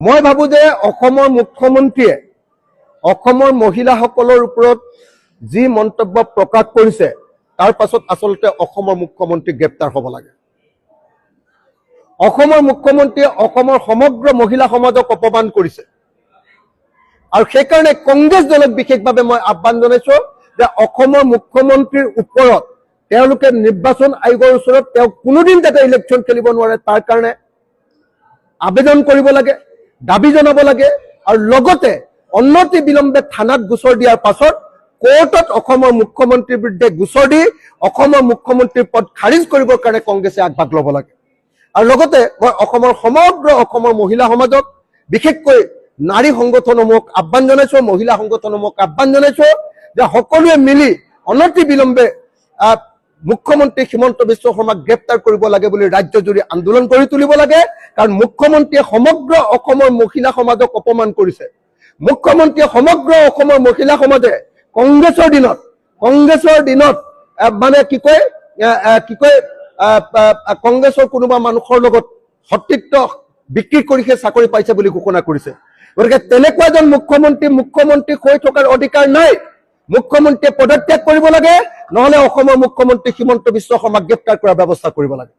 মই ভাবো যে অসমৰ মুখ্যমন্ত্ৰীয়ে অসমৰ মহিলাসকলৰ ওপৰত যি মন্তব্য প্ৰকাশ কৰিছে তাৰ পাছত আচলতে অসমৰ মুখ্যমন্ত্ৰী গ্ৰেপ্তাৰ হ'ব লাগে। অসমৰ মুখ্যমন্ত্ৰীয়ে অসমৰ সমগ্ৰ মহিলা সমাজক অপমান কৰিছে আৰু সেইকাৰণে কংগ্ৰেছ দলক বিশেষভাৱে মই আহ্বান জনাইছো যে অসমৰ মুখ্যমন্ত্ৰীৰ ওপৰত তেওঁলোকে নিৰ্বাচন আয়োগৰ ওচৰত তেওঁ কোনোদিন যাতে ইলেকশ্যন খেলিব নোৱাৰে তাৰ কাৰণে আবেদন কৰিব লাগে, দাবী জনাব লাগে আৰু লগতে অনতি বিলম্বে থানাত গোচৰ দিয়াৰ পাছত কোৰ্টত অসমৰ মুখ্যমন্ত্ৰীৰ বিৰুদ্ধে গোচৰ দি অসমৰ মুখ্যমন্ত্ৰীৰ পদ খাৰিজ কৰিবৰ কাৰণে কংগ্ৰেছে আগভাগ ল'ব লাগে। আৰু লগতে মই অসমৰ সমগ্ৰ অসমৰ মহিলা সমাজক বিশেষকৈ নাৰী সংগঠনসমূহক আহ্বান জনাইছো, মহিলা সংগঠনসমূহক আহ্বান জনাইছো যে সকলোৱে মিলি অনতি বিলম্বে মুখ্যমন্ত্ৰী হিমন্ত বিশ্ব শৰ্মাক গ্ৰেপ্তাৰ কৰিব লাগে বুলি ৰাজ্যজুৰি আন্দোলন কৰি তুলিব লাগে। কাৰণ মুখ্যমন্ত্ৰীয়ে সমগ্ৰ অসমৰ মহিলা সমাজক অপমান কৰিছে। মুখ্যমন্ত্ৰীয়ে সমগ্ৰ অসমৰ মহিলা সমাজে কংগ্ৰেছৰ দিনত মানে কি কয় কংগ্ৰেছৰ কোনোবা মানুহৰ লগত সতীত্ব বিক্ৰী কৰি সেই চাকৰি পাইছে বুলি ঘোষণা কৰিছে। গতিকে তেনেকুৱা এজন মুখ্যমন্ত্ৰী হৈ থকাৰ অধিকাৰ নাই। মুখ্যমন্ত্ৰীয়ে পদত্যাগ কৰিব লাগে, নহলে অসমৰ মুখ্যমন্ত্ৰী হিমন্ত বিশ্ব শৰ্মাক গ্ৰেপ্তাৰ কৰাৰ ব্যৱস্থা কৰিব লাগে।